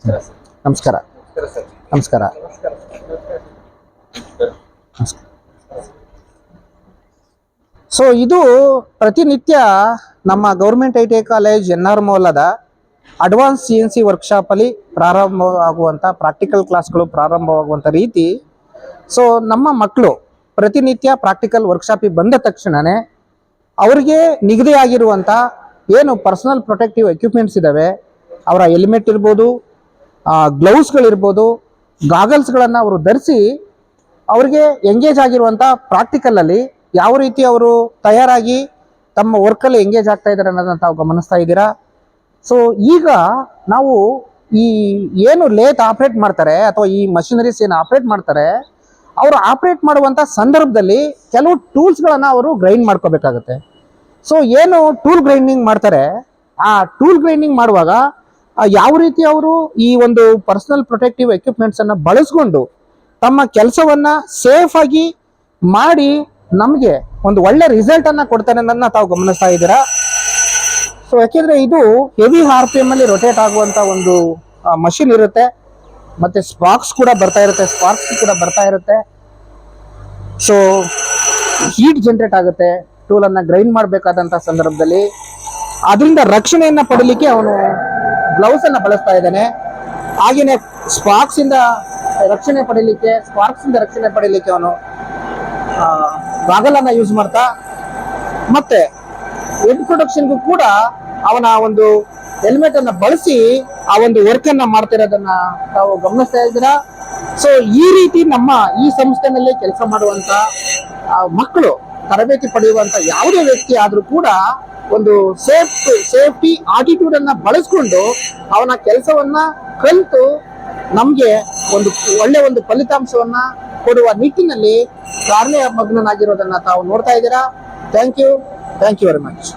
ನಮಸ್ಕಾರ. ನಮಸ್ಕಾರ. ಸೊ ಇದು ಪ್ರತಿನಿತ್ಯ ನಮ್ಮ government I T I college NR ಮೌಲದ ಅಡ್ವಾನ್ಸ್ CNC ವರ್ಕ್ಶಾಪ್ ಅಲ್ಲಿ ಪ್ರಾರಂಭವಾಗುವಂಥ ಪ್ರಾಕ್ಟಿಕಲ್ ಕ್ಲಾಸ್ಗಳು ಪ್ರಾರಂಭವಾಗುವಂಥ ರೀತಿ. ಸೊ ನಮ್ಮ ಮಕ್ಕಳು ಪ್ರತಿನಿತ್ಯ ಪ್ರಾಕ್ಟಿಕಲ್ ವರ್ಕ್ಶಾಪಿಗೆ ಬಂದ ತಕ್ಷಣನೇ ಅವರಿಗೆ ನಿಗದಿಯಾಗಿರುವಂಥ ಏನು ಪರ್ಸನಲ್ ಪ್ರೊಟೆಕ್ಟಿವ್ ಎಕ್ವಿಪ್ಮೆಂಟ್ಸ್ ಇದ್ದಾವೆ, ಅವರ ಹೆಲ್ಮೆಟ್ ಇರ್ಬೋದು, ಗ್ಲೌಸ್ಗಳಿರ್ಬೋದು, ಗಾಗಲ್ಸ್ಗಳನ್ನು ಅವರು ಧರಿಸಿ ಅವರಿಗೆ ಎಂಗೇಜ್ ಆಗಿರುವಂಥ ಪ್ರಾಕ್ಟಿಕಲಲ್ಲಿ ಯಾವ ರೀತಿ ಅವರು ತಯಾರಾಗಿ ತಮ್ಮ ವರ್ಕಲ್ಲಿ ಎಂಗೇಜ್ ಆಗ್ತಾ ಇದ್ದಾರೆ ಅನ್ನೋದನ್ನು ತಾವು ಗಮನಿಸ್ತಾ ಇದ್ದೀರಾ. ಸೊ ಈಗ ನಾವು ಈ ಏನು ಲೇತ್ ಆಪ್ರೇಟ್ ಮಾಡ್ತಾರೆ ಅಥವಾ ಈ ಮಷಿನರೀಸ್ ಏನು ಆಪ್ರೇಟ್ ಮಾಡ್ತಾರೆ, ಅವರು ಆಪ್ರೇಟ್ ಮಾಡುವಂಥ ಸಂದರ್ಭದಲ್ಲಿ ಕೆಲವು ಟೂಲ್ಸ್ಗಳನ್ನು ಅವರು ಗ್ರೈಂಡ್ ಮಾಡ್ಕೋಬೇಕಾಗತ್ತೆ. ಸೊ ಏನು ಟೂಲ್ ಗ್ರೈಂಡಿಂಗ್ ಮಾಡ್ತಾರೆ, ಆ ಟೂಲ್ ಗ್ರೈಂಡಿಂಗ್ ಮಾಡುವಾಗ ಯಾವ ರೀತಿ ಅವರು ಈ ಒಂದು ಪರ್ಸನಲ್ ಪ್ರೊಟೆಕ್ಟಿವ್ ಎಕ್ವಿಪ್ಮೆಂಟ್ಸನ್ನು ಬಳಸ್ಕೊಂಡು ತಮ್ಮ ಕೆಲಸವನ್ನ ಸೇಫ್ ಆಗಿ ಮಾಡಿ ನಮಗೆ ಒಂದು ಒಳ್ಳೆ ರಿಸಲ್ಟ್ ಅನ್ನ ಕೊಡ್ತಾರೆ ಅನ್ನೋದನ್ನ ತಾವು ಗಮನಿಸ್ತಾ ಇದ್ದೀರಾ. ಸೊ ಯಾಕೆಂದ್ರೆ ಇದು ಹೆವಿ RPM ಅಲ್ಲಿ ರೊಟೇಟ್ ಆಗುವಂತ ಒಂದು ಮಷಿನ್ ಇರುತ್ತೆ, ಮತ್ತೆ ಸ್ಪಾರ್ಕ್ಸ್ ಕೂಡ ಬರ್ತಾ ಇರುತ್ತೆ. ಸೊ ಹೀಟ್ ಜನರೇಟ್ ಆಗುತ್ತೆ ಟೂಲ್ ಅನ್ನ ಗ್ರೈಂಡ್ ಮಾಡಬೇಕಾದಂತ ಸಂದರ್ಭದಲ್ಲಿ. ಅದರಿಂದ ರಕ್ಷಣೆಯನ್ನ ಪಡಲಿಕ್ಕೆ ಅವನು ಗ್ಲೌಸ್ ಅನ್ನ ಬಳಸ್ತಾ ಇದ್ದಾನೆ. ಹಾಗೇನೆ ಸ್ಪಾರ್ಕ್ಸ್ ಇಂದ ರಕ್ಷಣೆ ಪಡೀಲಿಕ್ಕೆ ಅವನು ಗಾಗಲ್ ಅನ್ನ ಯೂಸ್ ಮಾಡ್ತಾ, ಮತ್ತೆ ಹೆಡ್ ಪ್ರೊಟೆಕ್ಷನ್ಗೂ ಕೂಡ ಅವನ ಒಂದು ಹೆಲ್ಮೆಟ್ ಅನ್ನ ಬಳಸಿ ಆ ಒಂದು ವರ್ಕ್ ಅನ್ನ ಮಾಡ್ತಿರೋದನ್ನ ತಾವು ಗಮನಿಸ್ತಾ ಇದ್ದೀರಾ. ಸೊ ಈ ರೀತಿ ನಮ್ಮ ಈ ಸಂಸ್ಥೆನಲ್ಲಿ ಕೆಲಸ ಮಾಡುವಂತ ಮಕ್ಕಳು, ತರಬೇತಿ ಪಡೆಯುವಂತ ಯಾವುದೇ ವ್ಯಕ್ತಿ ಆದ್ರೂ ಕೂಡ ಒಂದು ಸೇಫ್ಟಿ ಆಟಿಟ್ಯೂಡ್ ಅನ್ನ ಬಳಸ್ಕೊಂಡು ಅವನ ಕೆಲಸವನ್ನ ಕಲಿತು ನಮ್ಗೆ ಒಂದು ಒಳ್ಳೆ ಒಂದು ಫಲಿತಾಂಶವನ್ನ ಕೊಡುವ ನಿಟ್ಟಿನಲ್ಲಿ ಕಾರ್ಯಮಗ್ನನಾಗಿರೋದನ್ನ ತಾವು ನೋಡ್ತಾ ಇದ್ದೀರಾ. Thank you very much.